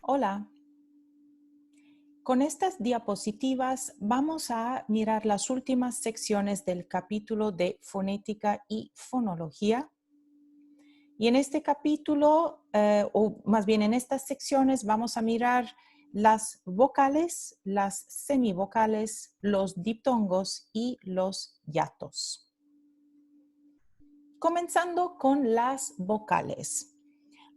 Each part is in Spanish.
Hola, con estas diapositivas vamos a mirar las últimas secciones del capítulo de fonética y fonología. Y en este capítulo, o más bien en estas secciones, vamos a mirar las vocales, las semivocales, los diptongos y los hiatos. Comenzando con las vocales.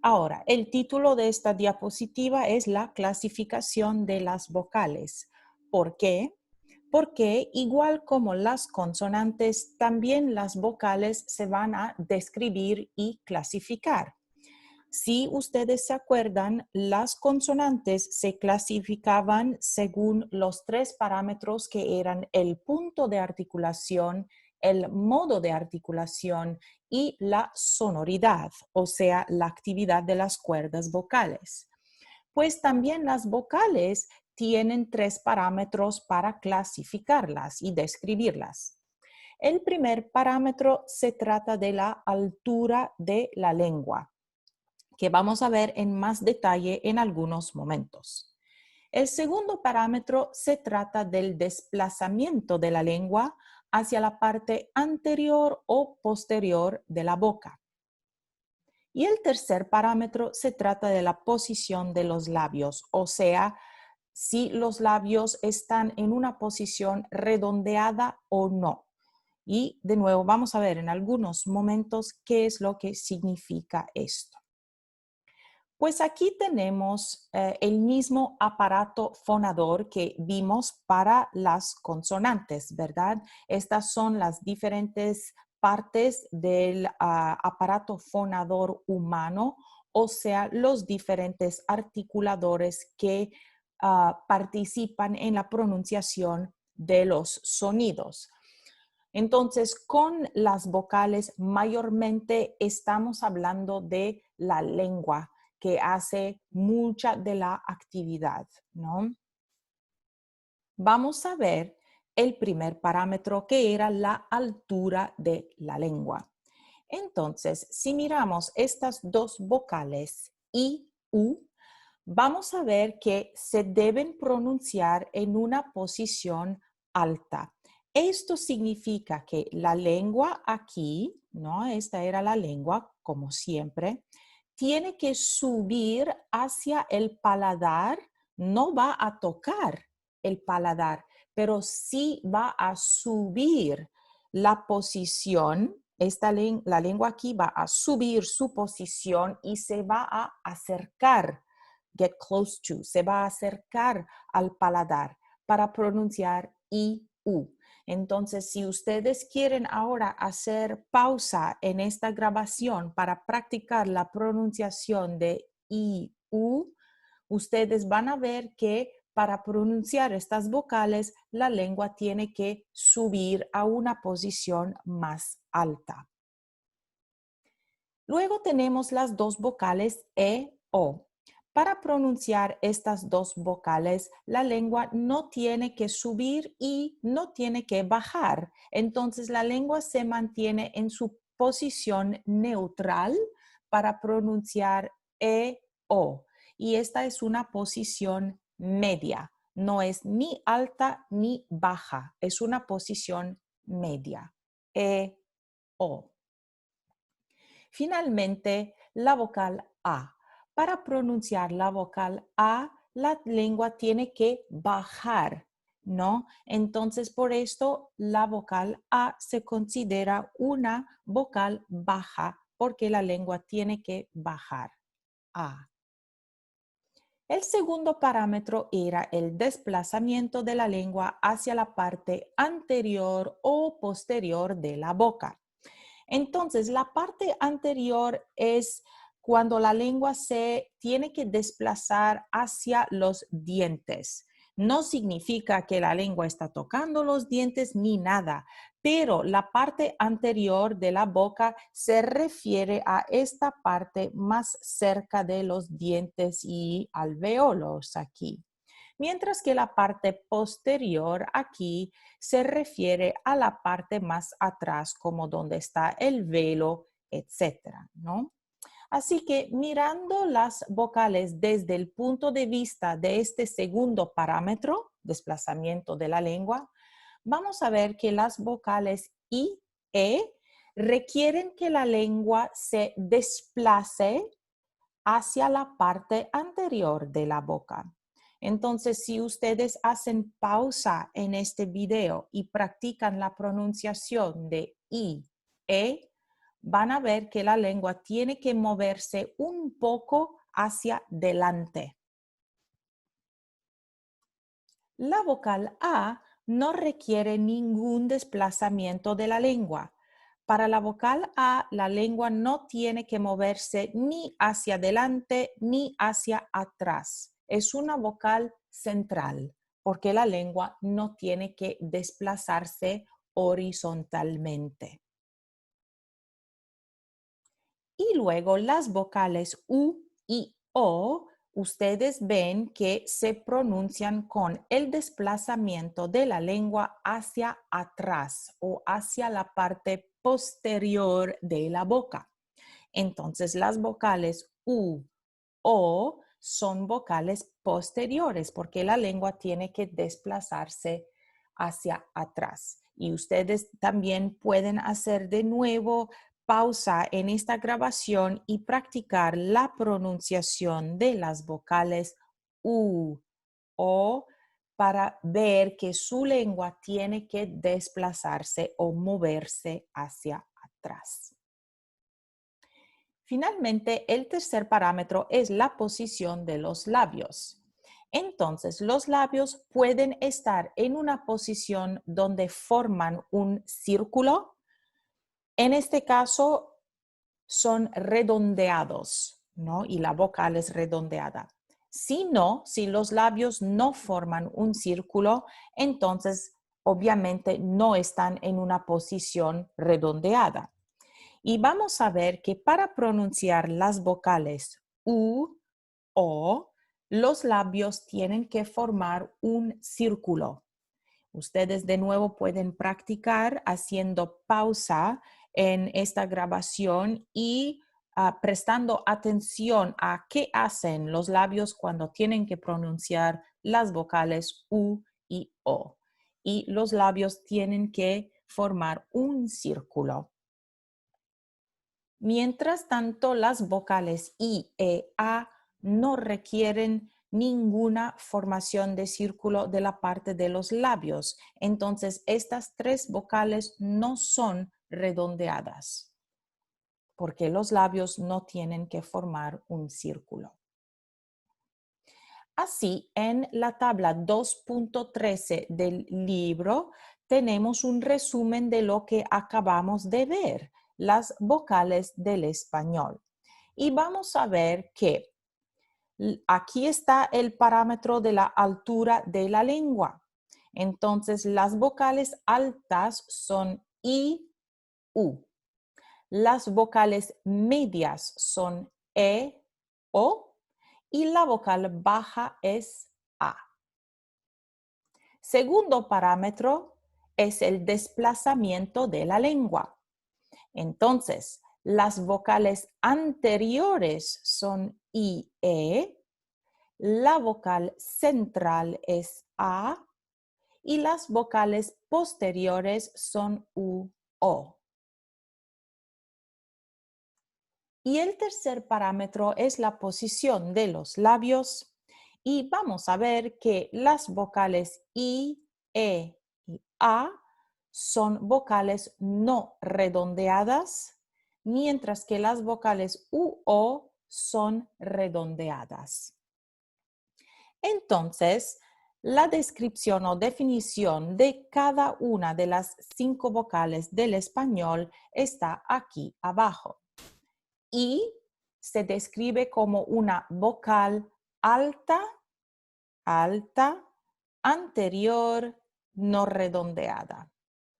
Ahora, el título de esta diapositiva es la clasificación de las vocales. ¿Por qué? Porque igual como las consonantes, también las vocales se van a describir y clasificar. Si ustedes se acuerdan, las consonantes se clasificaban según los tres parámetros que eran el punto de articulación, el modo de articulación y la sonoridad, o sea, la actividad de las cuerdas vocales. Pues también las vocales tienen tres parámetros para clasificarlas y describirlas. El primer parámetro se trata de la altura de la lengua, que vamos a ver en más detalle en algunos momentos. El segundo parámetro se trata del desplazamiento de la lengua hacia la parte anterior o posterior de la boca. Y el tercer parámetro se trata de la posición de los labios, o sea, si los labios están en una posición redondeada o no. Y de nuevo vamos a ver en algunos momentos qué es lo que significa esto. Pues aquí tenemos el mismo aparato fonador que vimos para las consonantes, ¿verdad? Estas son las diferentes partes del aparato fonador humano, o sea, los diferentes articuladores que participan en la pronunciación de los sonidos. Entonces, con las vocales mayormente estamos hablando de la lengua, que hace mucha de la actividad, ¿no? Vamos a ver el primer parámetro, que era la altura de la lengua. Entonces, si miramos estas dos vocales I, U, vamos a ver que se deben pronunciar en una posición alta. Esto significa que la lengua aquí, ¿no? Esta era la lengua, como siempre, tiene que subir hacia el paladar, no va a tocar el paladar, pero sí va a subir la posición. La lengua aquí va a subir su posición y se va a acercar, get close to, se va a acercar al paladar para pronunciar I, U. Entonces, si ustedes quieren ahora hacer pausa en esta grabación para practicar la pronunciación de I, U, ustedes van a ver que para pronunciar estas vocales, la lengua tiene que subir a una posición más alta. Luego tenemos las dos vocales E, O. Para pronunciar estas dos vocales, la lengua no tiene que subir y no tiene que bajar. Entonces, la lengua se mantiene en su posición neutral para pronunciar E, O. Y esta es una posición media. No es ni alta ni baja. Es una posición media. E, O. Finalmente, la vocal A. Para pronunciar la vocal A, la lengua tiene que bajar, ¿no? Entonces, por esto, la vocal A se considera una vocal baja porque la lengua tiene que bajar. A. El segundo parámetro era el desplazamiento de la lengua hacia la parte anterior o posterior de la boca. Entonces, la parte anterior es cuando la lengua se tiene que desplazar hacia los dientes. No significa que la lengua está tocando los dientes ni nada, pero la parte anterior de la boca se refiere a esta parte más cerca de los dientes y alvéolos aquí. Mientras que la parte posterior aquí se refiere a la parte más atrás, como donde está el velo, etcétera, ¿no? Así que mirando las vocales desde el punto de vista de este segundo parámetro, desplazamiento de la lengua, vamos a ver que las vocales I, E requieren que la lengua se desplace hacia la parte anterior de la boca. Entonces, si ustedes hacen pausa en este video y practican la pronunciación de I, E, van a ver que la lengua tiene que moverse un poco hacia delante. La vocal A no requiere ningún desplazamiento de la lengua. Para la vocal A, la lengua no tiene que moverse ni hacia adelante ni hacia atrás. Es una vocal central porque la lengua no tiene que desplazarse horizontalmente. Y luego las vocales U y O, ustedes ven que se pronuncian con el desplazamiento de la lengua hacia atrás o hacia la parte posterior de la boca. Entonces, las vocales U, O son vocales posteriores porque la lengua tiene que desplazarse hacia atrás. Y ustedes también pueden hacer de nuevo pausa en esta grabación y practicar la pronunciación de las vocales U, O para ver que su lengua tiene que desplazarse o moverse hacia atrás. Finalmente, el tercer parámetro es la posición de los labios. Entonces, los labios pueden estar en una posición donde forman un círculo. En este caso, son redondeados, ¿no? Y la vocal es redondeada. Si no, si los labios no forman un círculo, entonces obviamente no están en una posición redondeada. Y vamos a ver que para pronunciar las vocales U, O, los labios tienen que formar un círculo. Ustedes de nuevo pueden practicar haciendo pausa en esta grabación y prestando atención a qué hacen los labios cuando tienen que pronunciar las vocales U y O. Y los labios tienen que formar un círculo. Mientras tanto, las vocales I, E, A no requieren ninguna formación de círculo de la parte de los labios. Entonces, estas tres vocales no son redondeadas porque los labios no tienen que formar un círculo. Así, en la tabla 2.13 del libro tenemos un resumen de lo que acabamos de ver, las vocales del español. Y vamos a ver que aquí está el parámetro de la altura de la lengua. Entonces, las vocales altas son I, U. Las vocales medias son E, O. Y la vocal baja es A. Segundo parámetro es el desplazamiento de la lengua. Entonces, las vocales anteriores son I, E, la vocal central es A y las vocales posteriores son U, O. Y el tercer parámetro es la posición de los labios. Y vamos a ver que las vocales I, E y A son vocales no redondeadas, mientras que las vocales U, O son redondeadas. Entonces, la descripción o definición de cada una de las 5 vocales del español está aquí abajo. Y se describe como una vocal alta, alta, anterior, no redondeada,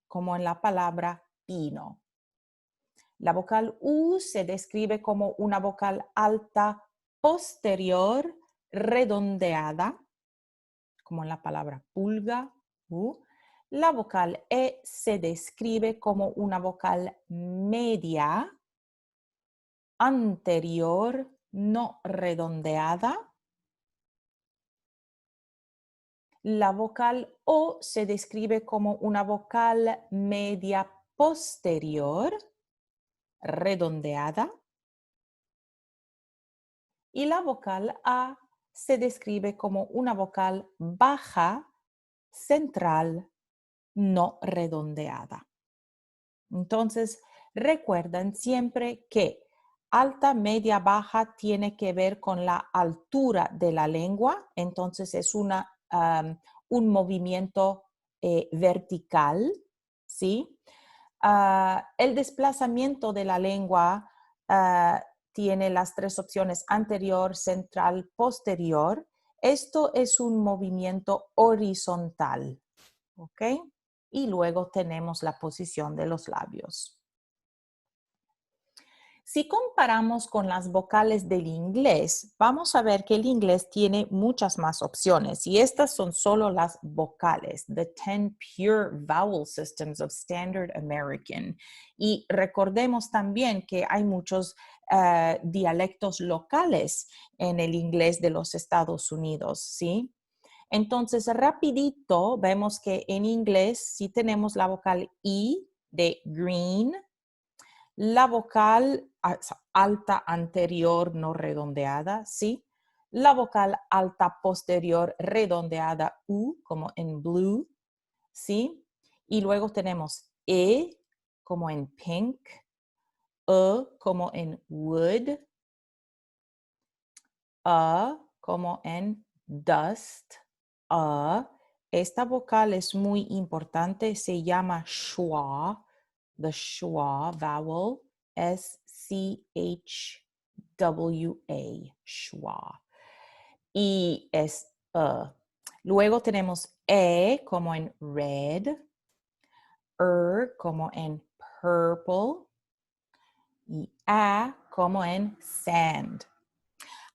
como en la palabra pino. La vocal U se describe como una vocal alta, posterior, redondeada, como en la palabra pulga, U. La vocal E se describe como una vocal media, anterior no redondeada. La vocal O se describe como una vocal media posterior redondeada. Y la vocal A se describe como una vocal baja central no redondeada. Entonces, recuerden siempre que alta, media, baja tiene que ver con la altura de la lengua. Entonces, es un movimiento vertical, ¿sí? El desplazamiento de la lengua tiene las tres opciones: anterior, central, posterior. Esto es un movimiento horizontal, ¿ok? Y luego tenemos la posición de los labios. Si comparamos con las vocales del inglés, vamos a ver que el inglés tiene muchas más opciones y estas son solo las vocales, the 10 pure vowel systems of Standard American. Y recordemos también que hay muchos dialectos locales en el inglés de los Estados Unidos, ¿sí? Entonces, rapidito, vemos que en inglés sí tenemos la vocal I de green, la vocal alta anterior no redondeada, ¿sí? La vocal alta posterior redondeada U, como en blue, ¿sí? Y luego tenemos E, como en pink, E, como en wood, A, como en dust, A. Esta vocal es muy importante, se llama schwa, the schwa vowel, S-C-H-W-A, schwa. Y es Luego tenemos E como en red, como en purple y A como en sand.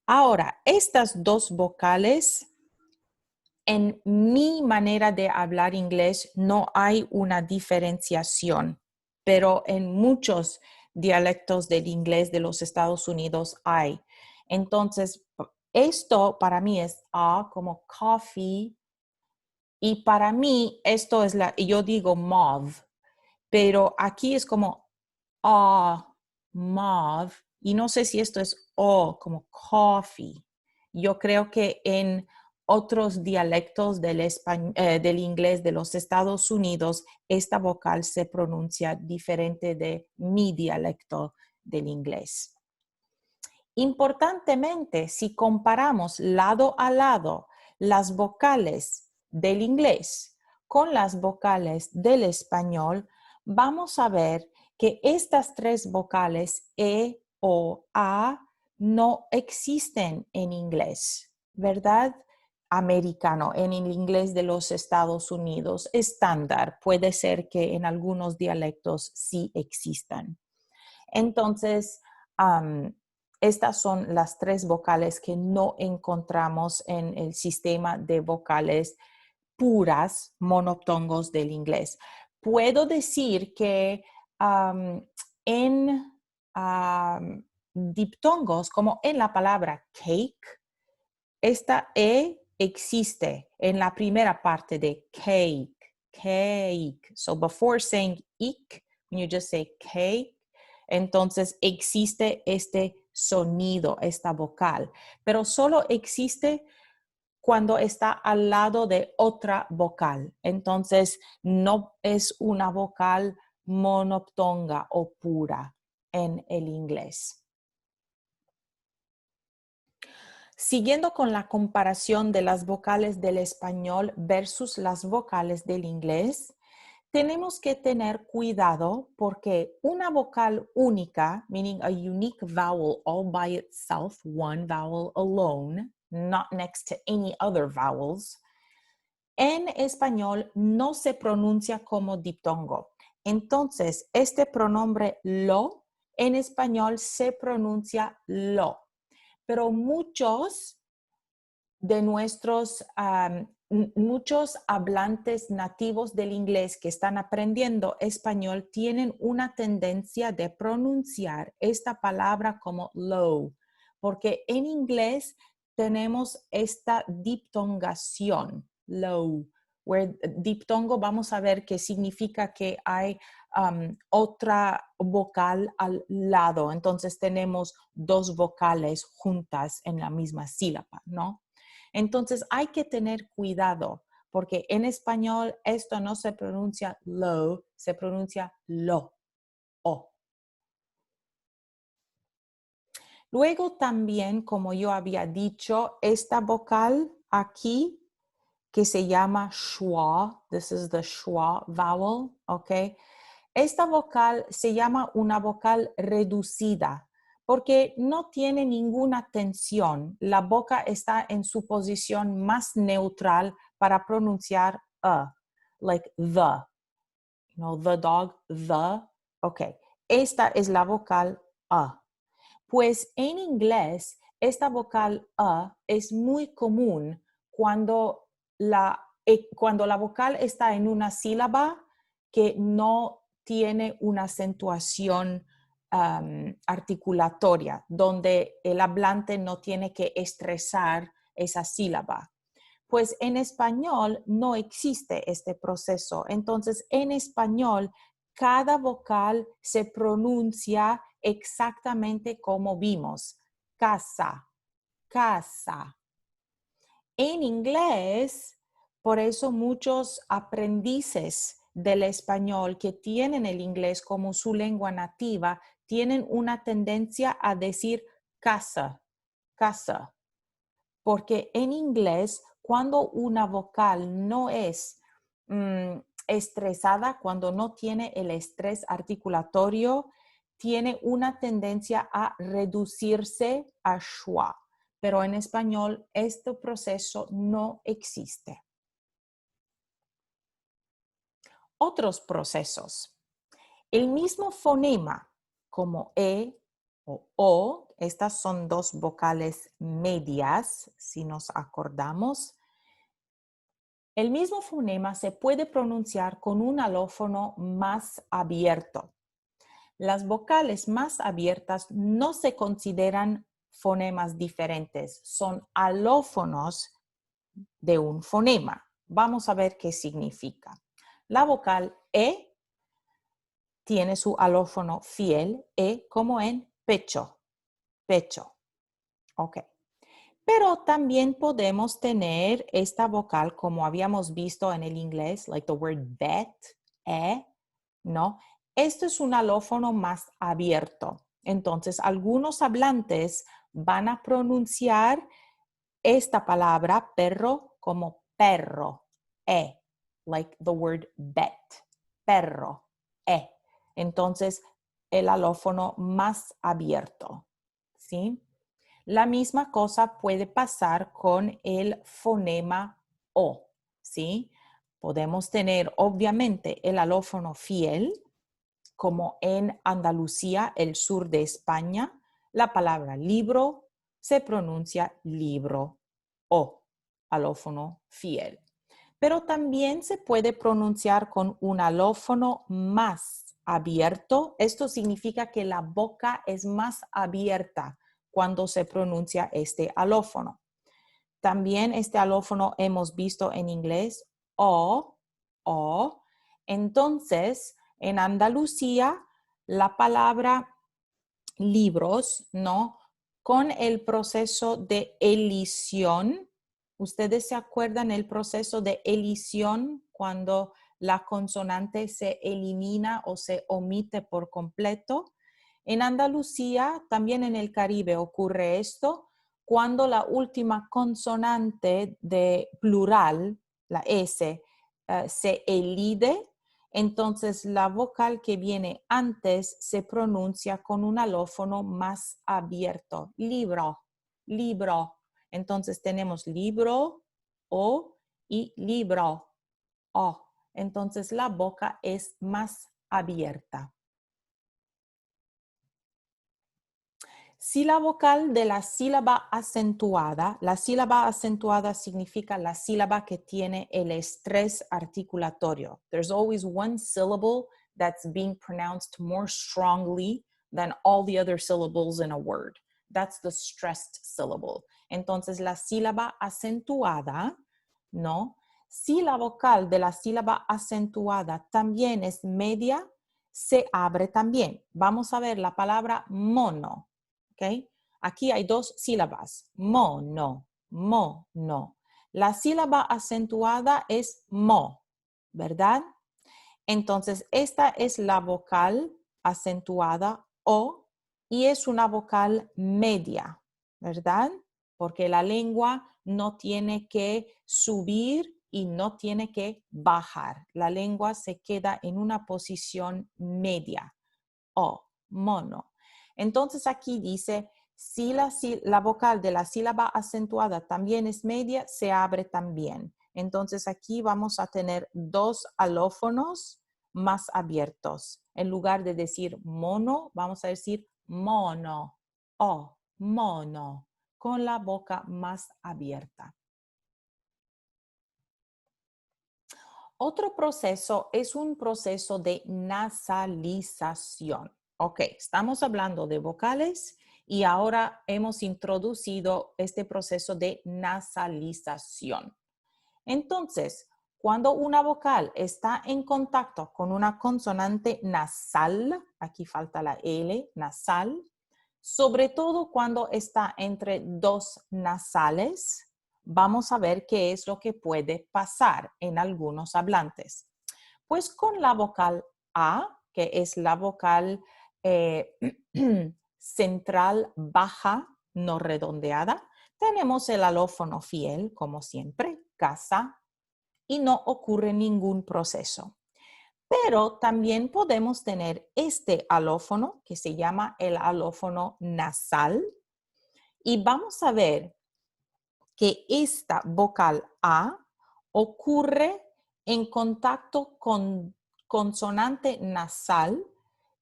Ahora, estas dos vocales, en mi manera de hablar inglés no hay una diferenciación, pero en muchos dialectos del inglés de los Estados Unidos hay. Entonces, esto para mí es A como coffee y para mí esto es yo digo mauve, pero aquí es como A, mauve, y no sé si esto es O como coffee. Yo creo que en otros dialectos del inglés de los Estados Unidos, esta vocal se pronuncia diferente de mi dialecto del inglés. Importantemente, si comparamos lado a lado las vocales del inglés con las vocales del español, vamos a ver que estas tres vocales E o A no existen en inglés, ¿verdad? Americano, en el inglés de los Estados Unidos, estándar. Puede ser que en algunos dialectos sí existan. Entonces, estas son las tres vocales que no encontramos en el sistema de vocales puras monoptongos del inglés. Puedo decir que en diptongos, como en la palabra cake, esta E existe en la primera parte de cake, cake. So before saying ik, when you just say cake, entonces existe este sonido, esta vocal, pero solo existe cuando está al lado de otra vocal. Entonces no es una vocal monoptonga o pura en el inglés. Siguiendo con la comparación de las vocales del español versus las vocales del inglés, tenemos que tener cuidado porque una vocal única, meaning a unique vowel all by itself, one vowel alone, not next to any other vowels, en español no se pronuncia como diptongo. Entonces, este pronombre lo en español se pronuncia lo. Pero muchos de nuestros muchos hablantes nativos del inglés que están aprendiendo español tienen una tendencia de pronunciar esta palabra como low, porque en inglés tenemos esta diptongación, low, where diptongo vamos a ver que significa que hay otra vocal al lado, entonces tenemos dos vocales juntas en la misma sílaba, ¿no? Entonces hay que tener cuidado porque en español esto no se pronuncia lo, se pronuncia lo, o. Luego también, como yo había dicho, esta vocal aquí que se llama schwa, this is the schwa vowel, ¿ok? Esta vocal se llama una vocal reducida porque no tiene ninguna tensión. La boca está en su posición más neutral para pronunciar like the, you know, the dog, the, ok. Esta es la vocal a. Pues en inglés, esta vocal a es muy común cuando la vocal está en una sílaba que no tiene una acentuación articulatoria, donde el hablante no tiene que estresar esa sílaba. Pues en español no existe este proceso. Entonces, en español, cada vocal se pronuncia exactamente como vimos. Casa, casa. En inglés, por eso muchos aprendices del español que tienen el inglés como su lengua nativa tienen una tendencia a decir casa, casa. Porque en inglés, cuando una vocal no es estresada, cuando no tiene el estrés articulatorio, tiene una tendencia a reducirse a schwa. Pero en español, este proceso no existe. Otros procesos. El mismo fonema como E o O, estas son dos vocales medias, si nos acordamos. El mismo fonema se puede pronunciar con un alófono más abierto. Las vocales más abiertas no se consideran fonemas diferentes, son alófonos de un fonema. Vamos a ver qué significa. La vocal E tiene su alófono fiel, E como en pecho, pecho. Ok. Pero también podemos tener esta vocal como habíamos visto en el inglés, like the word bet, ¿no? Esto es un alófono más abierto. Entonces, algunos hablantes van a pronunciar esta palabra perro como perro, like the word bet, perro, Entonces, el alófono más abierto, ¿sí? La misma cosa puede pasar con el fonema O, ¿sí? Podemos tener, obviamente, el alófono fiel, como en Andalucía, el sur de España, la palabra libro se pronuncia libro o alófono fiel. Pero también se puede pronunciar con un alófono más abierto. Esto significa que la boca es más abierta cuando se pronuncia este alófono. También este alófono hemos visto en inglés o. Entonces, en Andalucía, la palabra libros, ¿no? Con el proceso de elisión. ¿Ustedes se acuerdan el proceso de elisión cuando la consonante se elimina o se omite por completo? En Andalucía, también en el Caribe ocurre esto cuando la última consonante de plural, la S, se elide. Entonces, la vocal que viene antes se pronuncia con un alófono más abierto. Libro, libro. Entonces, tenemos libro, o, y libro, o. Entonces, la boca es más abierta. Si la vocal de la sílaba acentuada significa la sílaba que tiene el estrés articulatorio. There's always one syllable that's being pronounced more strongly than all the other syllables in a word. That's the stressed syllable. Entonces, la sílaba acentuada, ¿no? Si la vocal de la sílaba acentuada también es media, se abre también. Vamos a ver la palabra mono. ¿Okay? Aquí hay dos sílabas, mono, mono. La sílaba acentuada es mo, ¿verdad? Entonces, esta es la vocal acentuada o y es una vocal media, ¿verdad? Porque la lengua no tiene que subir y no tiene que bajar. La lengua se queda en una posición media, o, mono. Entonces aquí dice, si la vocal de la sílaba acentuada también es media, se abre también. Entonces aquí vamos a tener dos alófonos más abiertos. En lugar de decir mono, vamos a decir mono o mono, con la boca más abierta. Otro proceso es un proceso de nasalización. Ok, estamos hablando de vocales y ahora hemos introducido este proceso de nasalización. Entonces, cuando una vocal está en contacto con una consonante nasal, aquí falta la L, nasal, sobre todo cuando está entre dos nasales, vamos a ver qué es lo que puede pasar en algunos hablantes. Pues con la vocal A, que es la vocal central baja, no redondeada, tenemos el alófono fiel, como siempre, casa, y no ocurre ningún proceso. Pero también podemos tener este alófono que se llama el alófono nasal y vamos a ver que esta vocal A ocurre en contacto con consonante nasal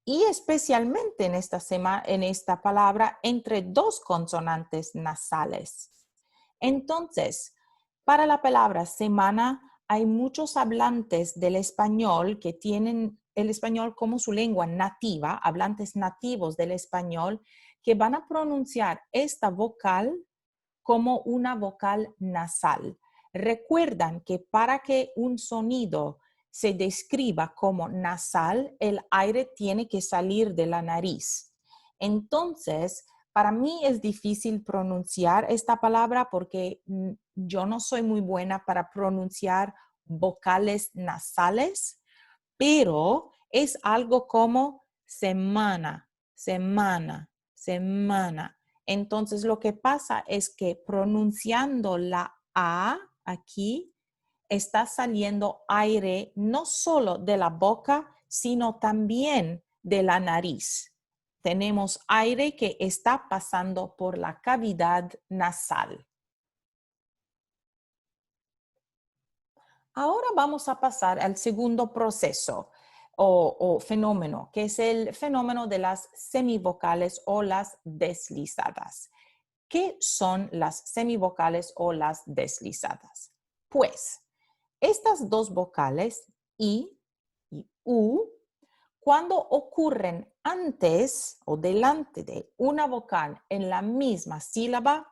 y especialmente en esta palabra entre dos consonantes nasales. Entonces, para la palabra semana, hay muchos hablantes del español que tienen el español como su lengua nativa, hablantes nativos del español, que van a pronunciar esta vocal como una vocal nasal. Recuerdan que para que un sonido se describa como nasal, el aire tiene que salir de la nariz. Entonces, para mí es difícil pronunciar esta palabra porque yo no soy muy buena para pronunciar vocales nasales, pero es algo como semana, semana, semana. Entonces, lo que pasa es que pronunciando la A aquí, está saliendo aire no solo de la boca, sino también de la nariz. Tenemos aire que está pasando por la cavidad nasal. Ahora vamos a pasar al segundo proceso o fenómeno, que es el fenómeno de las semivocales o las deslizadas. ¿Qué son las semivocales o las deslizadas? Pues, estas dos vocales, I y U, cuando ocurren antes o delante de una vocal en la misma sílaba,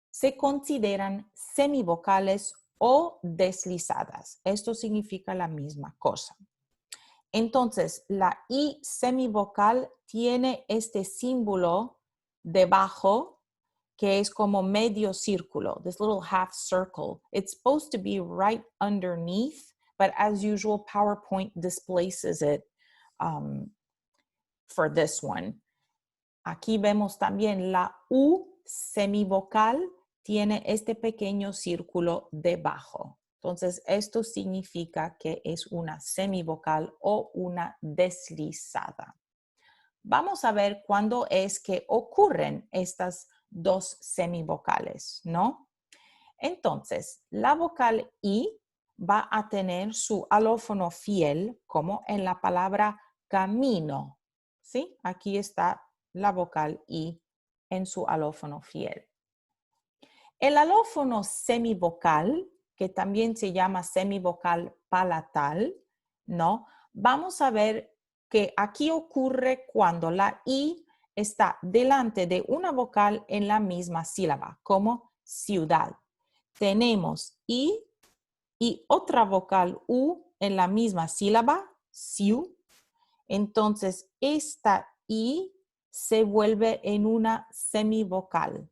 se consideran semivocales o deslizadas. Esto significa la misma cosa. Entonces, la I semivocal tiene este símbolo debajo que es como medio círculo, this little half circle. It's supposed to be right underneath, but as usual, PowerPoint displaces it for this one. Aquí vemos también la U semivocal tiene este pequeño círculo debajo. Entonces, esto significa que es una semivocal o una deslizada. Vamos a ver cuándo es que ocurren estas dos semivocales, ¿no? Entonces, la vocal I va a tener su alófono fiel como en la palabra camino, ¿sí? Aquí está la vocal I en su alófono fiel. El alófono semivocal, que también se llama semivocal palatal, ¿no? Vamos a ver que aquí ocurre cuando la I está delante de una vocal en la misma sílaba, como ciudad. Tenemos I y otra vocal U en la misma sílaba, ciu. Entonces, esta I se vuelve en una semivocal.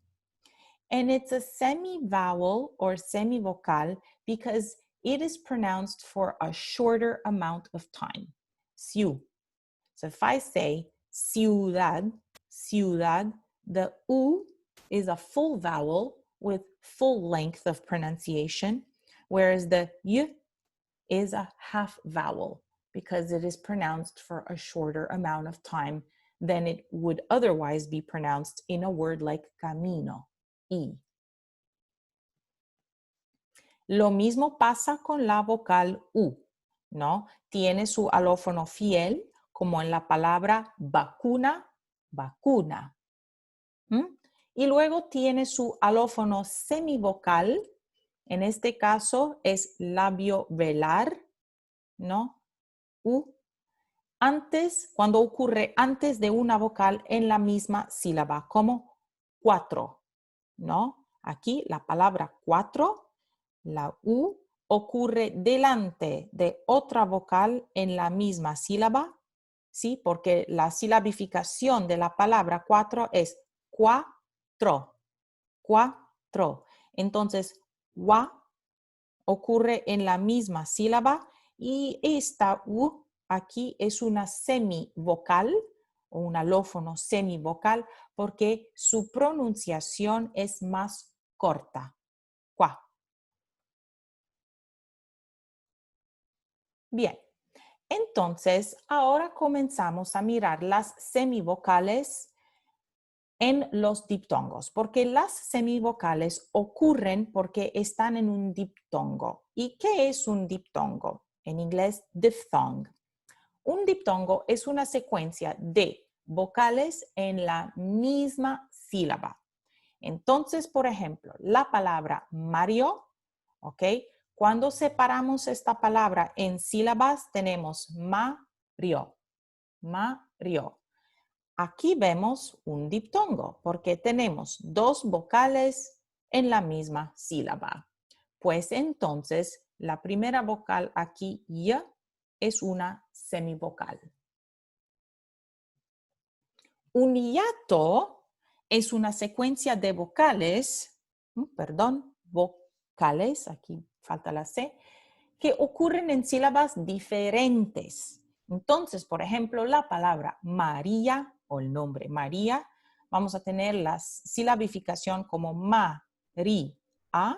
And it's a semi-vowel or semi-vocal because it is pronounced for a shorter amount of time. Ciu. So if I say ciudad, ciudad, the U is a full vowel with full length of pronunciation, whereas the Y is a half vowel because it is pronounced for a shorter amount of time than it would otherwise be pronounced in a word like camino. I. Lo mismo pasa con la vocal U, ¿no? Tiene su alófono fiel, como en la palabra vacuna, vacuna. Y luego tiene su alófono semivocal, en este caso es labio velar, ¿no? U. Antes, cuando ocurre antes de una vocal en la misma sílaba, como cuatro, ¿no? Aquí la palabra cuatro, la U, ocurre delante de otra vocal en la misma sílaba, ¿sí? Porque la silabificación de la palabra cuatro es cuatro, cuatro. Entonces, gua ocurre en la misma sílaba y esta U aquí es una semivocal o un alófono semivocal porque su pronunciación es más corta. Cuá. Bien, entonces ahora comenzamos a mirar las semivocales en los diptongos, porque las semivocales ocurren porque están en un diptongo. ¿Y qué es un diptongo? En inglés, diphthong. Un diptongo es una secuencia de vocales en la misma sílaba. Entonces, por ejemplo, la palabra Mario, ¿ok? Cuando separamos esta palabra en sílabas, tenemos Mario, Mario. Aquí vemos un diptongo porque tenemos dos vocales en la misma sílaba. Pues entonces, la primera vocal aquí, y, es una semivocal. Un hiato es una secuencia de vocales, vocales, aquí falta la C, que ocurren en sílabas diferentes. Entonces, por ejemplo, la palabra María o el nombre María, vamos a tener la silabificación como ma-ri-a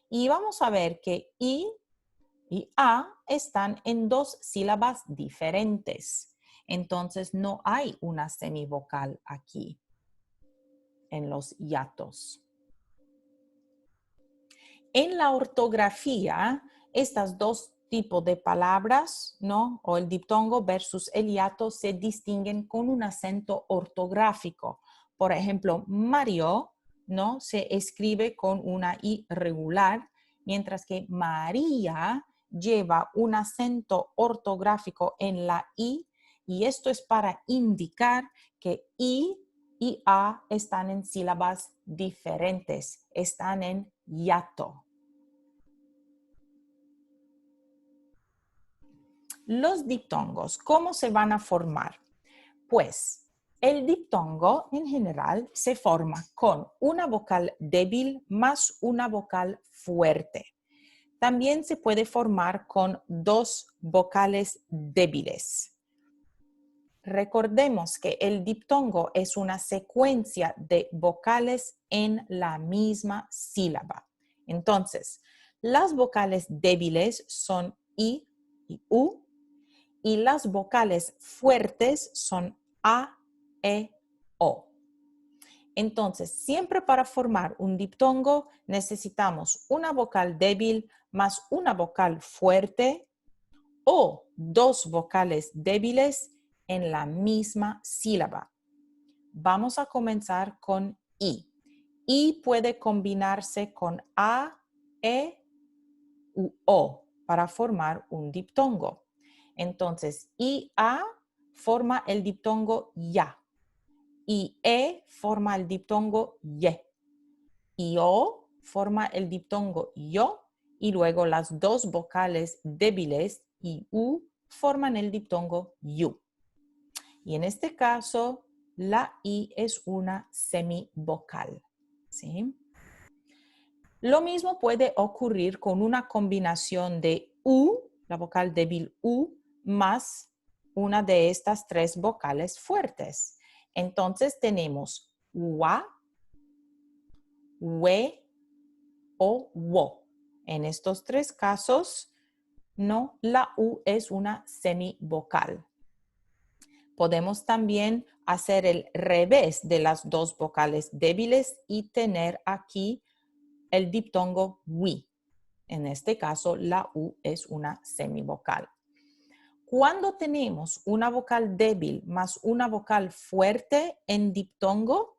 y vamos a ver que I y A están en dos sílabas diferentes. Entonces, no hay una semivocal aquí en los hiatos. En la ortografía, estas dos tipos de palabras, ¿no? O el diptongo versus el hiato se distinguen con un acento ortográfico. Por ejemplo, Mario, ¿no? Se escribe con una I regular, mientras que María lleva un acento ortográfico en la I y esto es para indicar que I y A están en sílabas diferentes, están en hiato. Los diptongos, ¿cómo se van a formar? Pues el diptongo en general se forma con una vocal débil más una vocal fuerte. También se puede formar con dos vocales débiles. Recordemos que el diptongo es una secuencia de vocales en la misma sílaba. Entonces, las vocales débiles son I y U y las vocales fuertes son A, E, O. Entonces, siempre para formar un diptongo necesitamos una vocal débil más una vocal fuerte o dos vocales débiles en la misma sílaba. Vamos a comenzar con I. I puede combinarse con A, E u O para formar un diptongo. Entonces, IA forma el diptongo ya. Y E forma el diptongo ye. Y O forma el diptongo yo. Y luego las dos vocales débiles y U forman el diptongo yu. Y en este caso, la I es una semivocal. ¿Sí? Lo mismo puede ocurrir con una combinación de U, la vocal débil U, más una de estas tres vocales fuertes. Entonces tenemos wa, we o wo. En estos tres casos, no, la U es una semivocal. Podemos también hacer el revés de las dos vocales débiles y tener aquí el diptongo wi. En este caso, la U es una semivocal. Cuando tenemos una vocal débil más una vocal fuerte en diptongo,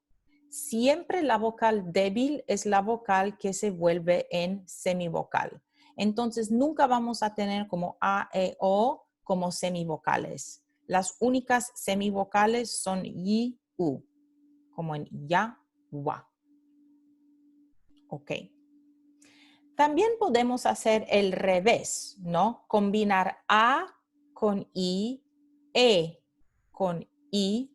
siempre la vocal débil es la vocal que se vuelve en semivocal. Entonces, nunca vamos a tener como A, E, O como semivocales. Las únicas semivocales son yi, u, como en ya, wa. Ok. También podemos hacer el revés, ¿no? Combinar A con I, E con I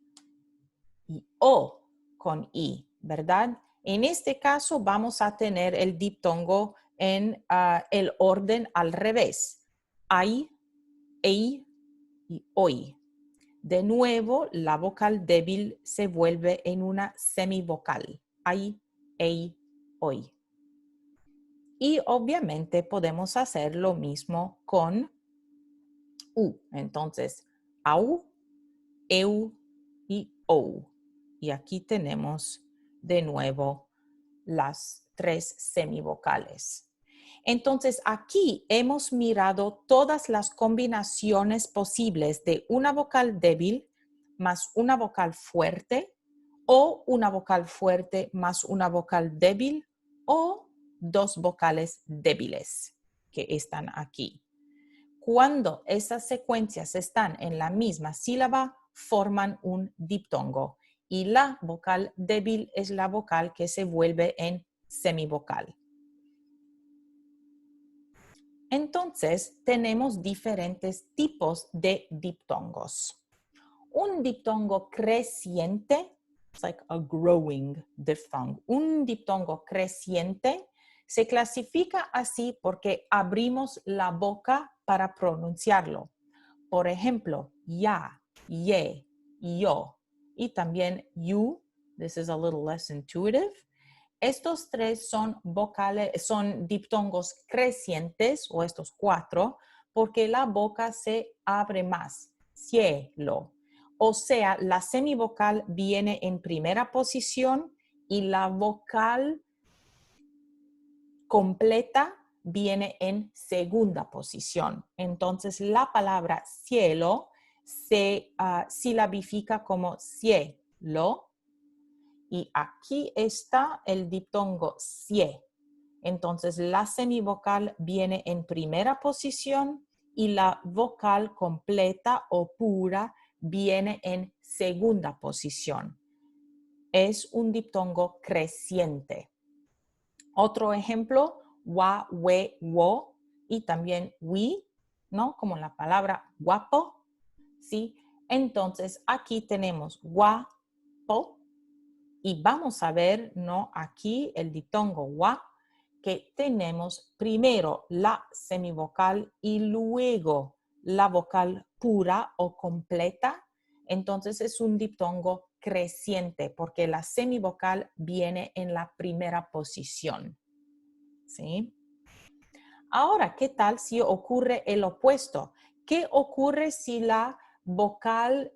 y O con I, ¿verdad? En este caso vamos a tener el diptongo en el orden al revés. Ai, ei y oi. De nuevo, la vocal débil se vuelve en una semivocal. Ai, ei, oi. Y obviamente podemos hacer lo mismo con U. Entonces, au, eu y ou. Y aquí tenemos de nuevo las tres semivocales. Entonces, aquí hemos mirado todas las combinaciones posibles de una vocal débil más una vocal fuerte o una vocal fuerte más una vocal débil o dos vocales débiles que están aquí. Cuando esas secuencias están en la misma sílaba, forman un diptongo y la vocal débil es la vocal que se vuelve en semivocal. Entonces, tenemos diferentes tipos de diptongos. Un diptongo creciente, it's like a growing diphthong. Un diptongo creciente se clasifica así porque abrimos la boca para pronunciarlo. Por ejemplo, ya, ye, yo, y también you. This is a little less intuitive. Estos tres son vocales, son diptongos crecientes, o estos cuatro, porque la boca se abre más. Cielo. O sea, la semivocal viene en primera posición y la vocal completa viene en segunda posición. Entonces, la palabra cielo se silabifica como cielo. Y aquí está el diptongo cie. Entonces, la semivocal viene en primera posición y la vocal completa o pura viene en segunda posición. Es un diptongo creciente. Otro ejemplo, wa, we, wo y también we, ¿no? Como la palabra guapo, ¿sí? Entonces, aquí tenemos guapo. Y vamos a ver, ¿no? Aquí el diptongo wa, que tenemos primero la semivocal y luego la vocal pura o completa. Entonces es un diptongo creciente porque la semivocal viene en la primera posición. ¿Sí? Ahora, ¿qué tal si ocurre el opuesto? ¿Qué ocurre si la vocal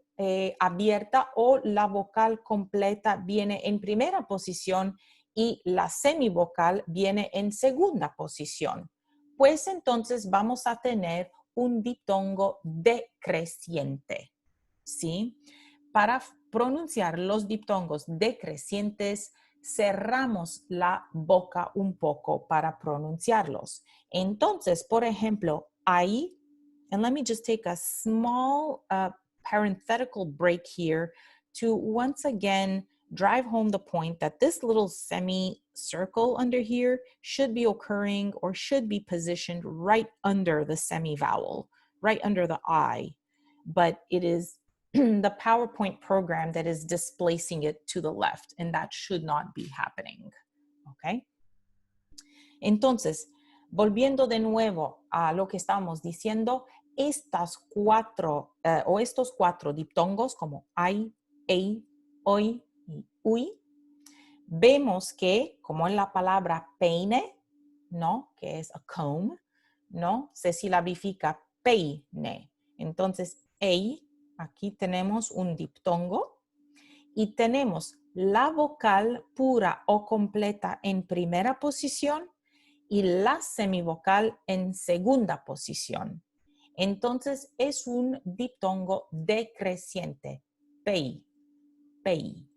abierta o la vocal completa viene en primera posición y la semivocal viene en segunda posición? Pues entonces vamos a tener un diptongo decreciente, ¿sí? Para pronunciar los diptongos decrecientes cerramos la boca un poco para pronunciarlos. Entonces, por ejemplo, ahí, and let me just take a small parenthetical break here to once again drive home the point that this little semicircle under here should be occurring or should be positioned right under the semivowel, right under the I. But it is the PowerPoint program that is displacing it to the left, and that should not be happening. Okay? Entonces, volviendo de nuevo a lo que estamos diciendo, estos cuatro diptongos como ay, ei, oi y ui, vemos que, como en la palabra peine, ¿no? Que es a comb, ¿no? Se silabifica peine. Entonces, ei, aquí tenemos un diptongo y tenemos la vocal pura o completa en primera posición y la semivocal en segunda posición. Entonces, es un diptongo decreciente, pei, pei.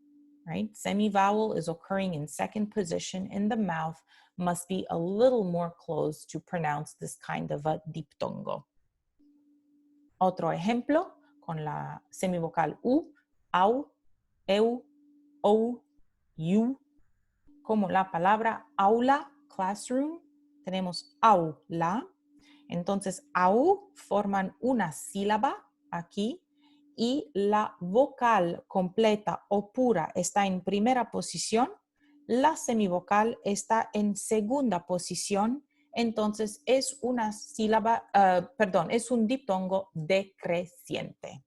Right? Semivowel is occurring in second position in the mouth, must be a little more closed to pronounce this kind of a diptongo. Otro ejemplo con la semivocal U, au, eu, ou, you, como la palabra aula, classroom, tenemos aula. Entonces, au forman una sílaba aquí y la vocal completa o pura está en primera posición, la semivocal está en segunda posición, entonces es una sílaba, es un diptongo decreciente.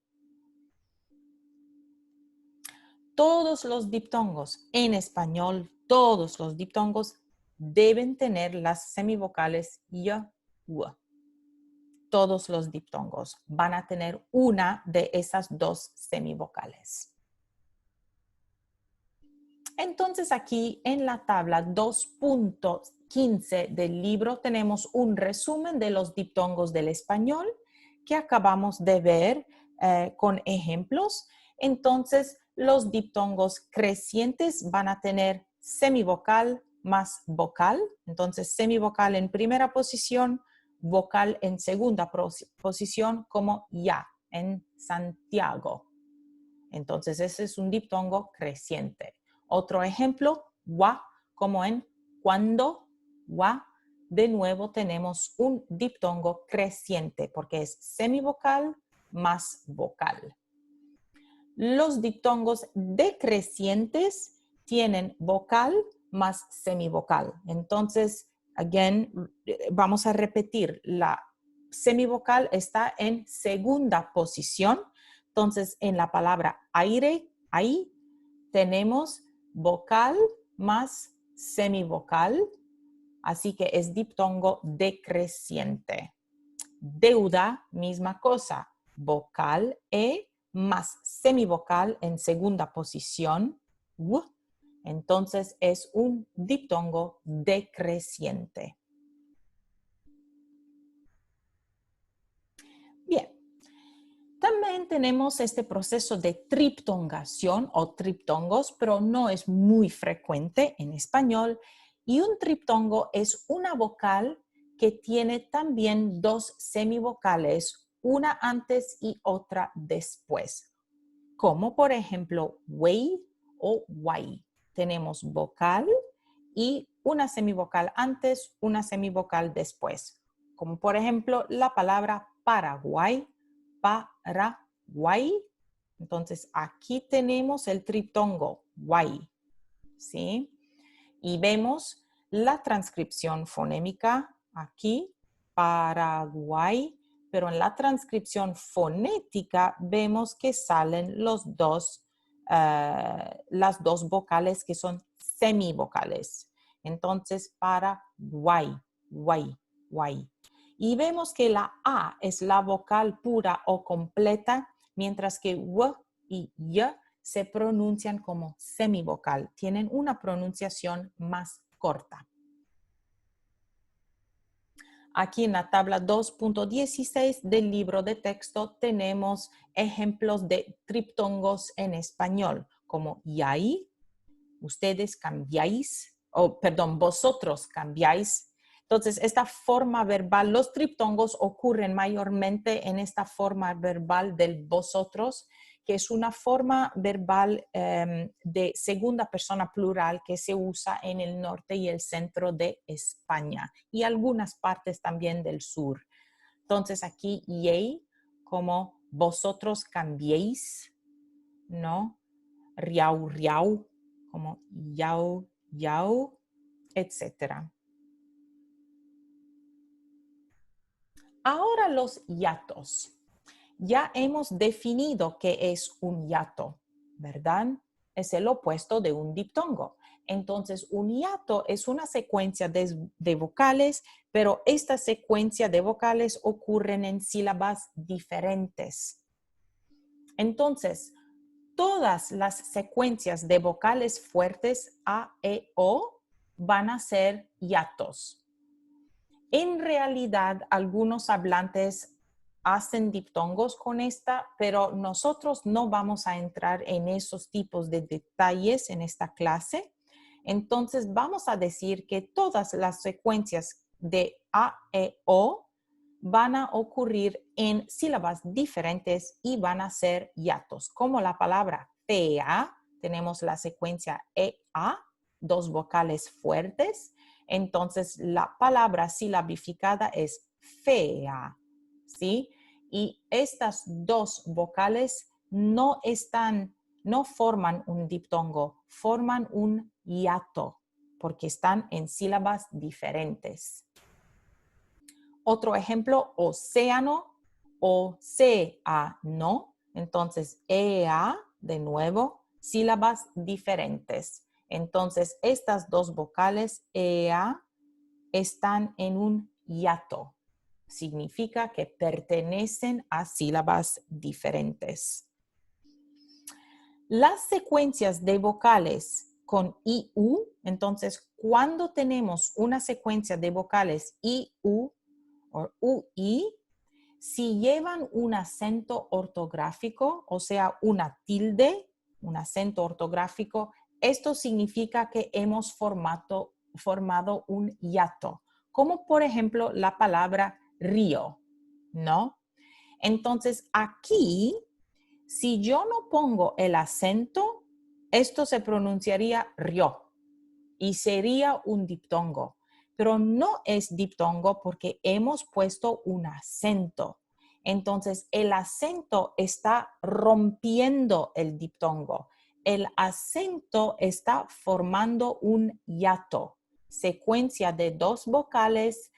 Todos los diptongos en español, todos los diptongos deben tener las semivocales y, u. Todos los diptongos van a tener una de esas dos semivocales. Entonces aquí en la tabla 2.15 del libro tenemos un resumen de los diptongos del español que acabamos de ver con ejemplos. Entonces los diptongos crecientes van a tener semivocal más vocal. Entonces semivocal en primera posición, vocal en segunda posición como ya, en Santiago. Entonces ese es un diptongo creciente. Otro ejemplo, wa, como en cuando, wa. De nuevo tenemos un diptongo creciente porque es semivocal más vocal. Los diptongos decrecientes tienen vocal más semivocal. Entonces, again, vamos a repetir, la semivocal está en segunda posición. Entonces, en la palabra aire, ahí tenemos vocal más semivocal, así que es diptongo decreciente. Deuda, misma cosa, vocal e más semivocal en segunda posición, u. Entonces es un diptongo decreciente. Bien. También tenemos este proceso de triptongación o triptongos, pero no es muy frecuente en español. Y un triptongo es una vocal que tiene también dos semivocales, una antes y otra después. Como por ejemplo, wey o guay. Tenemos vocal y una semivocal antes, una semivocal después. Como por ejemplo, la palabra Paraguay, Paraguay. Entonces, aquí tenemos el triptongo guay, ¿sí? Y vemos la transcripción fonémica aquí, Paraguay, pero en la transcripción fonética vemos que salen las dos vocales que son semivocales. Entonces, Paraguay, guay, guay. Y vemos que la A es la vocal pura o completa, mientras que W y Y se pronuncian como semivocal. Tienen una pronunciación más corta. Aquí en la tabla 2.16 del libro de texto tenemos ejemplos de triptongos en español, como yai, ustedes cambiáis, o perdón, vosotros cambiáis. Entonces, esta forma verbal, los triptongos ocurren mayormente en esta forma verbal del vosotros, que es una forma verbal de segunda persona plural que se usa en el norte y el centro de España y algunas partes también del sur. Entonces, aquí, yay, como vosotros cambiéis, ¿no? Riau, riau, como yau, yau, etc. Ahora los hiatos. Ya hemos definido qué es un hiato, ¿verdad? Es el opuesto de un diptongo. Entonces, un hiato es una secuencia de vocales, pero esta secuencia de vocales ocurren en sílabas diferentes. Entonces, todas las secuencias de vocales fuertes A, E, O van a ser hiatos. En realidad, algunos hablantes hacen diptongos con esta, pero nosotros no vamos a entrar en esos tipos de detalles en esta clase. Entonces, vamos a decir que todas las secuencias de A, E, O van a ocurrir en sílabas diferentes y van a ser hiatos. Como la palabra fea, tenemos la secuencia EA, dos vocales fuertes. Entonces, la palabra silabificada es fea, ¿sí? Y estas dos vocales no forman un diptongo, forman un hiato, porque están en sílabas diferentes. Otro ejemplo, océano, océano. Entonces, EA, de nuevo, sílabas diferentes. Entonces, estas dos vocales, EA, están en un hiato. Significa que pertenecen a sílabas diferentes. Las secuencias de vocales con IU, entonces, cuando tenemos una secuencia de vocales IU o UI, si llevan un acento ortográfico, o sea, una tilde, un acento ortográfico, esto significa que hemos formado un hiato, como por ejemplo la palabra río, ¿no? Entonces, aquí, si yo no pongo el acento, esto se pronunciaría río y sería un diptongo. Pero no es diptongo porque hemos puesto un acento. Entonces, el acento está rompiendo el diptongo. El acento está formando un hiato, secuencia de dos vocales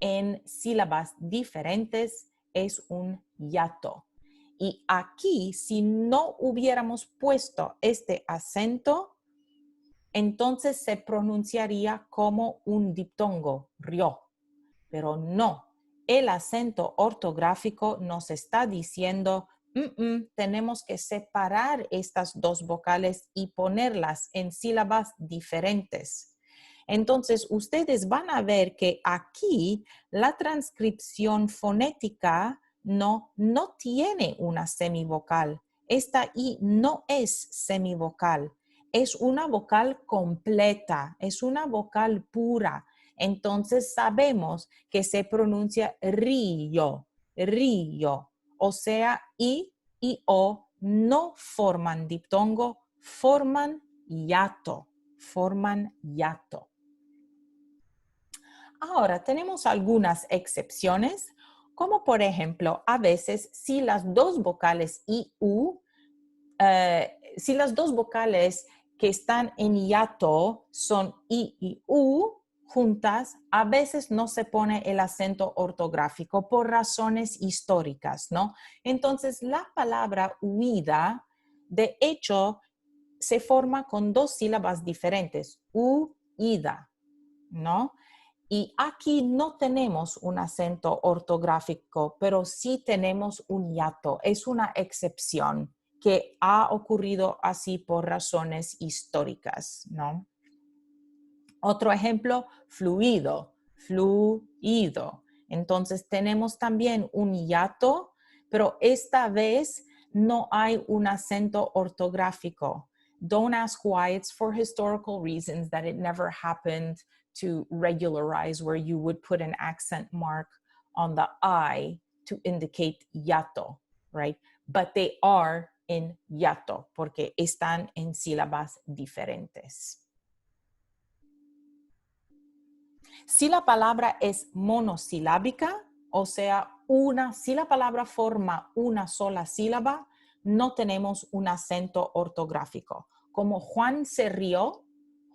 en sílabas diferentes es un hiato. Y aquí, si no hubiéramos puesto este acento, entonces se pronunciaría como un diptongo, rio. Pero no, el acento ortográfico nos está diciendo, tenemos que separar estas dos vocales y ponerlas en sílabas diferentes. Entonces, ustedes van a ver que aquí la transcripción fonética no tiene una semivocal. Esta I no es semivocal. Es una vocal completa, es una vocal pura. Entonces sabemos que se pronuncia río, río. O sea, I y O no forman diptongo, forman hiato, forman hiato. Ahora, tenemos algunas excepciones, como por ejemplo, a veces si las dos vocales I, U, si las dos vocales que están en hiato son I y U juntas, a veces no se pone el acento ortográfico por razones históricas, ¿no? Entonces, la palabra huida, de hecho, se forma con dos sílabas diferentes, huida, ¿no? Y aquí no tenemos un acento ortográfico, pero sí tenemos un hiato. Es una excepción que ha ocurrido así por razones históricas, ¿no? Otro ejemplo, fluido, fluido. Entonces tenemos también un hiato, pero esta vez no hay un acento ortográfico. don't ask why. It's for historical reasons that it never happened to regularize where you would put an accent mark on the I to indicate hiato, right? But they are en hiato porque están en sílabas diferentes. Si la palabra es monosilábica, o sea, si la palabra forma una sola sílaba, no tenemos un acento ortográfico. Como Juan se rió,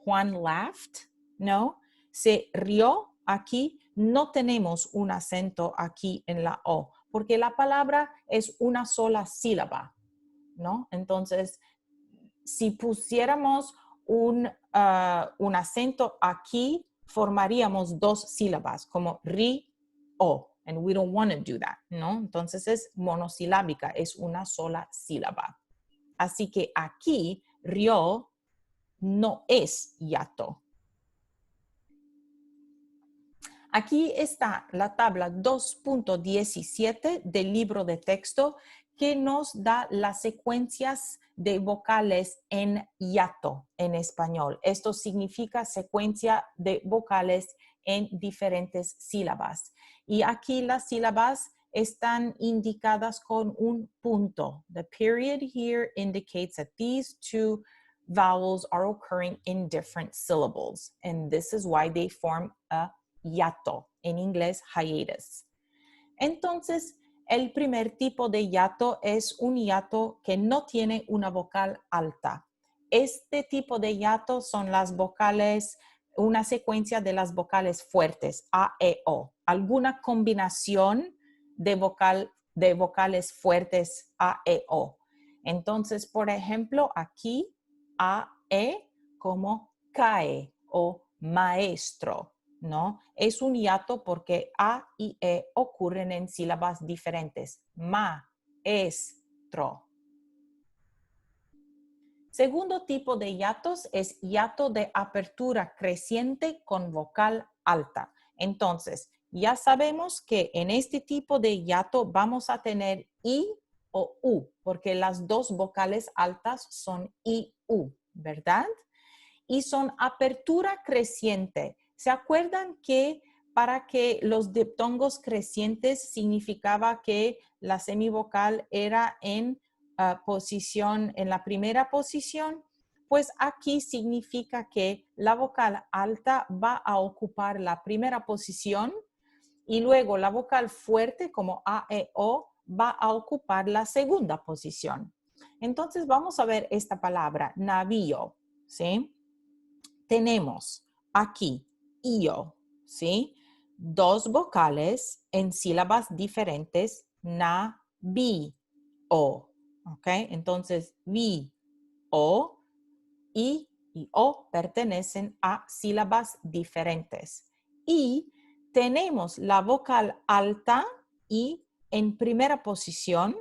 Juan laughed, ¿no? Se rió aquí, no tenemos un acento aquí en la O, porque la palabra es una sola sílaba, ¿no? Entonces, si pusiéramos un acento aquí, formaríamos dos sílabas, como ri, o, and we don't want to do that, ¿no? Entonces es monosilábica, es una sola sílaba. Así que aquí, rió no es hiato. Aquí está la tabla 2.17 del libro de texto que nos da las secuencias de vocales en hiato en español. Esto significa secuencia de vocales en diferentes sílabas. Y aquí las sílabas están indicadas con un punto. The period here indicates that these two vowels are occurring in different syllables. And this is why they form a hiato, en inglés hiatus. Entonces, el primer tipo de hiato es un hiato que no tiene una vocal alta. Este tipo de hiato son las vocales, una secuencia de las vocales fuertes, A, E, O. Alguna combinación de vocales fuertes, A, E, O. Entonces, por ejemplo, aquí, A, E, como cae o maestro. ¿No? Es un hiato porque A y E ocurren en sílabas diferentes. Maestro. Segundo tipo de hiatos es hiato de apertura creciente con vocal alta. Entonces, ya sabemos que en este tipo de hiato vamos a tener I o U, porque las dos vocales altas son I, U, ¿verdad? Y son apertura creciente. ¿Se acuerdan que para que los diptongos crecientes significaba que la semivocal era en posición, en la primera posición? Pues aquí significa que la vocal alta va a ocupar la primera posición y luego la vocal fuerte como A, E, O va a ocupar la segunda posición. Entonces vamos a ver esta palabra, navío, ¿sí? Tenemos aquí io, ¿sí? Dos vocales en sílabas diferentes, na, bi, o, ¿ok? Entonces, vi, o, y o pertenecen a sílabas diferentes. Y tenemos la vocal alta y en primera posición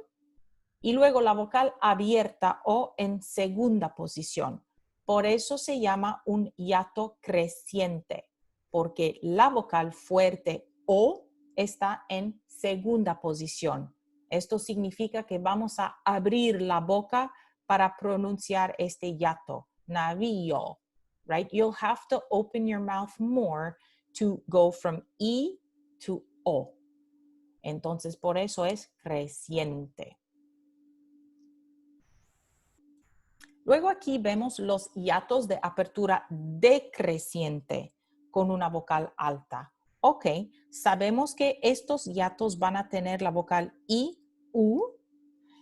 y luego la vocal abierta o en segunda posición. Por eso se llama un hiato creciente, porque la vocal fuerte O está en segunda posición. Esto significa que vamos a abrir la boca para pronunciar este hiato, navío, right? You'll have to open your mouth more to go from I to O. Entonces, por eso es creciente. Luego aquí vemos los hiatos de apertura decreciente con una vocal alta. Ok, sabemos que estos hiatos van a tener la vocal I, U.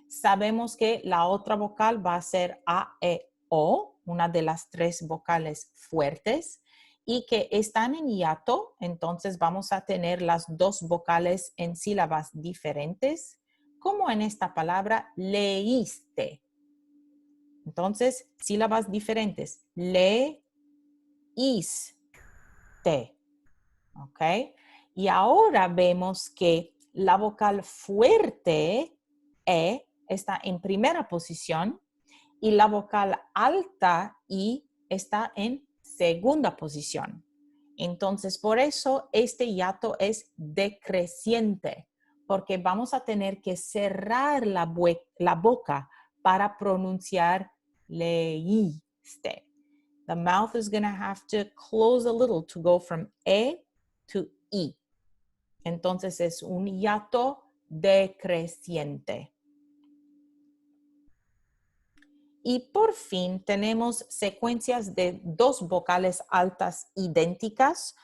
Sabemos que la otra vocal va a ser A, E, O, una de las tres vocales fuertes, y que están en hiato, entonces vamos a tener las dos vocales en sílabas diferentes, como en esta palabra leíste. Entonces, sílabas diferentes. Le, is, te. ¿Ok? Y ahora vemos que la vocal fuerte, E, está en primera posición y la vocal alta, I, está en segunda posición. Entonces, por eso este hiato es decreciente, porque vamos a tener que cerrar la boca para pronunciar leíste. The mouth is going to have to close a little to go from E to I. Entonces es un hiato decreciente. Y por fin tenemos secuencias de dos vocales altas idénticas.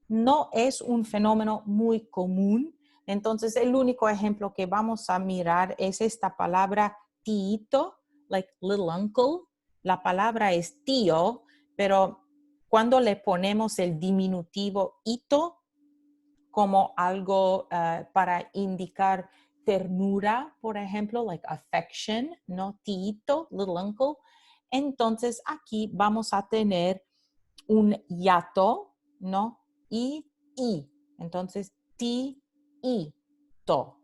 No es un fenómeno muy común. Entonces el único ejemplo que vamos a mirar es esta palabra tío, like little uncle. La palabra es tío, pero cuando le ponemos el diminutivo ito como algo para indicar ternura, por ejemplo, like affection, ¿no? Tito, little uncle. Entonces aquí vamos a tener un hiato, ¿no? I. Entonces, ti, i, to,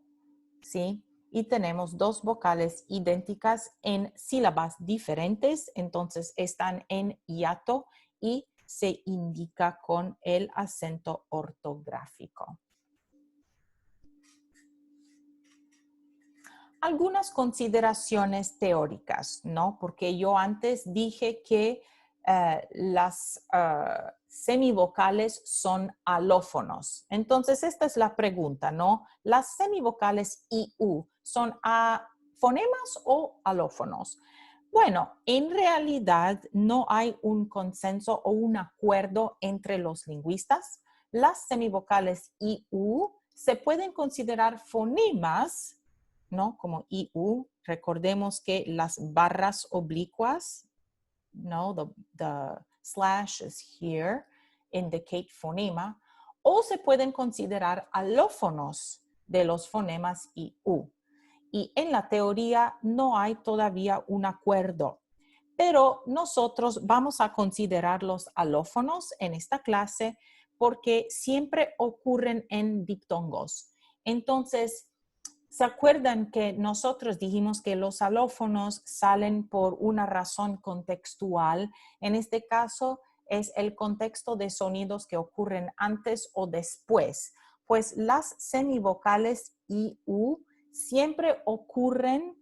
¿sí? Y tenemos dos vocales idénticas en sílabas diferentes, entonces están en hiato y se indica con el acento ortográfico. Algunas consideraciones teóricas, ¿no? Porque yo antes dije que las semivocales son alófonos. Entonces, esta es la pregunta, ¿no? ¿Las semivocales IU son fonemas o alófonos? Bueno, en realidad no hay un consenso o un acuerdo entre los lingüistas. Las semivocales IU se pueden considerar fonemas, ¿no? Como IU. Recordemos que las barras oblicuas, ¿no? The slashes here indicate fonema. O se pueden considerar alófonos de los fonemas IU. Y en la teoría no hay todavía un acuerdo, pero nosotros vamos a considerar los alófonos en esta clase porque siempre ocurren en diptongos. Entonces, ¿se acuerdan que nosotros dijimos que los alófonos salen por una razón contextual? En este caso es el contexto de sonidos que ocurren antes o después. Pues las semivocales IU siempre ocurren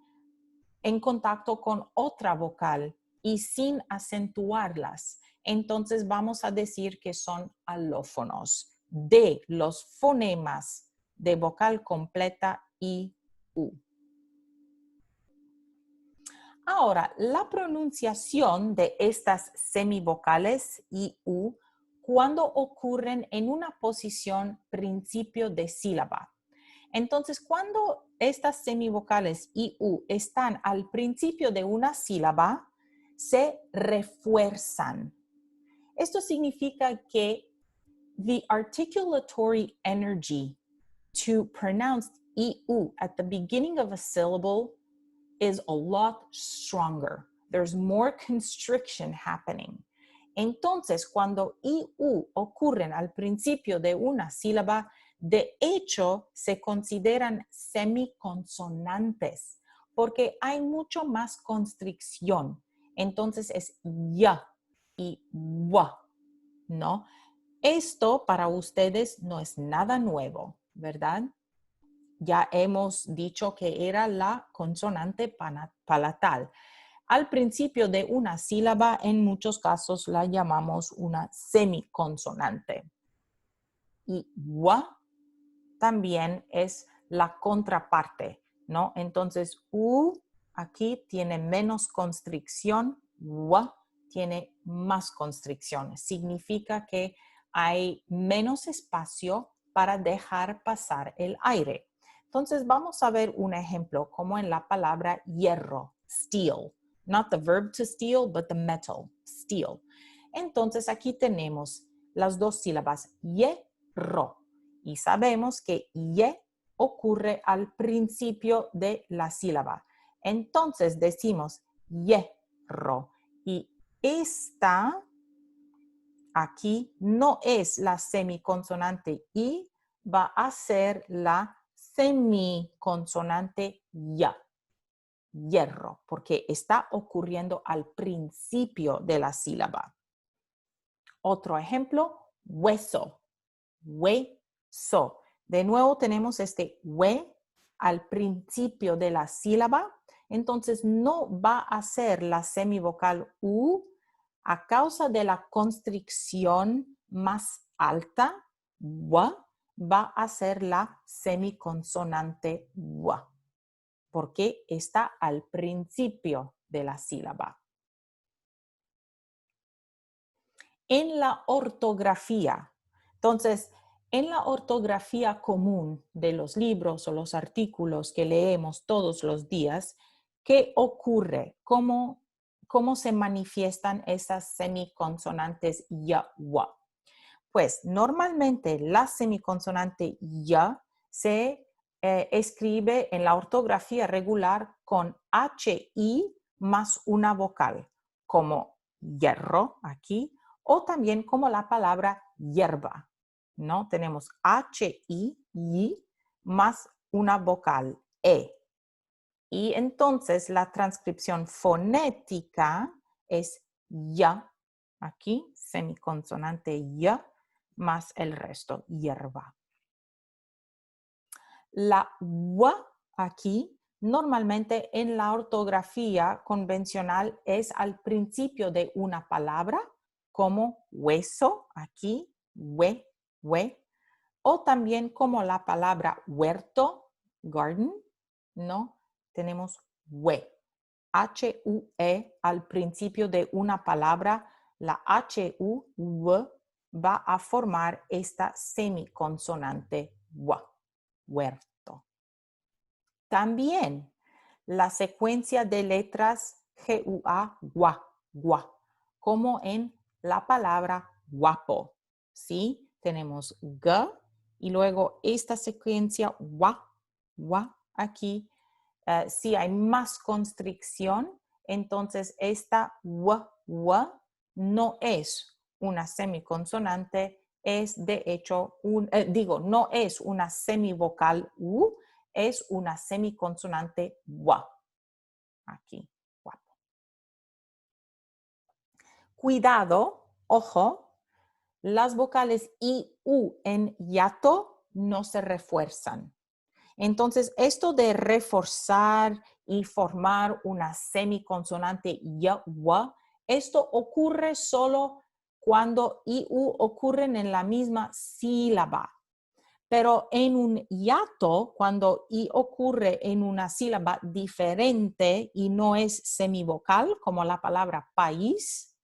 en contacto con otra vocal y sin acentuarlas. Entonces vamos a decir que son alófonos de los fonemas de vocal completa IU. Ahora, la pronunciación de estas semivocales IU cuando ocurren en una posición principio de sílaba. Entonces, cuando estas semivocales IU están al principio de una sílaba, se refuerzan. Esto significa que the articulatory energy to pronounce EU at the beginning of a syllable is a lot stronger. There's more constriction happening. Entonces, cuando IU ocurren al principio de una sílaba, de hecho, se consideran semiconsonantes porque hay mucho más constricción. Entonces es ya y wa, ¿no? Esto para ustedes no es nada nuevo, ¿verdad? Ya hemos dicho que era la consonante palatal. Al principio de una sílaba, en muchos casos la llamamos una semiconsonante. Y wa también es la contraparte, ¿no? Entonces, U aquí tiene menos constricción, wa tiene más constricción. Significa que hay menos espacio para dejar pasar el aire. Entonces, vamos a ver un ejemplo, como en la palabra hierro, steel. Not the verb to steal, but the metal, steel. Entonces, aquí tenemos las dos sílabas, hierro. Y sabemos que ye ocurre al principio de la sílaba. Entonces decimos hierro. Y esta aquí no es la semiconsonante I, va a ser la semiconsonante ya. Hierro, porque está ocurriendo al principio de la sílaba. Otro ejemplo, hueso. So, de nuevo tenemos este we al principio de la sílaba entonces no va a ser la semivocal U a causa de la constricción más alta, wa, va a ser la semiconsonante wa, porque está al principio de la sílaba. En la ortografía, entonces, en la ortografía común de los libros o los artículos que leemos todos los días, ¿qué ocurre? ¿Cómo se manifiestan esas semiconsonantes ya, wa? Pues normalmente la semiconsonante ya se escribe en la ortografía regular con HI más una vocal, como hierro aquí, o también como la palabra hierba, ¿no? Tenemos HI y más una vocal E. Y entonces la transcripción fonética es ya, aquí, semiconsonante ya, más el resto, hierba. La w aquí, normalmente en la ortografía convencional es al principio de una palabra, como hueso, aquí, hue, o también como la palabra huerto, garden, ¿no? Tenemos hue, H-U-E al principio de una palabra, la H-U, w, va a formar esta semiconsonante w, huerto. También la secuencia de letras G-U-A, gua, gua, como en la palabra guapo, ¿sí? Tenemos G y luego esta secuencia wa, aquí. Si hay más constricción, entonces esta w no es una semiconsonante, es de hecho, no es una semivocal u, es una semiconsonante wa. Aquí, guapo. Cuidado, ojo, las vocales i, u en hiato no se refuerzan. Entonces, esto de reforzar y formar una semiconsonante ya, wa, esto ocurre solo cuando i, u ocurren en la misma sílaba. Pero en un hiato, cuando i ocurre en una sílaba diferente y no es semivocal, como la palabra país,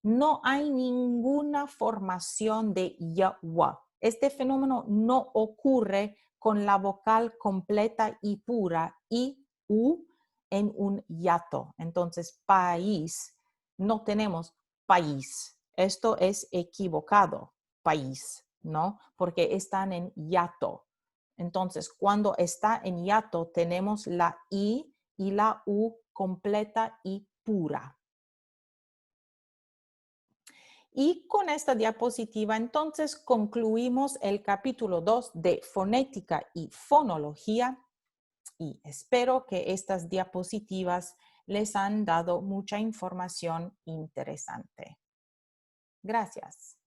no hay ninguna formación de ya, wa. Este fenómeno no ocurre con la vocal completa y pura i, u en un hiato. Entonces, país, no tenemos país. Esto es equivocado, país, ¿no? Porque están en hiato. Entonces, cuando está en hiato, tenemos la i y la u completa y pura. Y con esta diapositiva, entonces, concluimos el capítulo 2 de fonética y fonología y espero que estas diapositivas les han dado mucha información interesante. Gracias.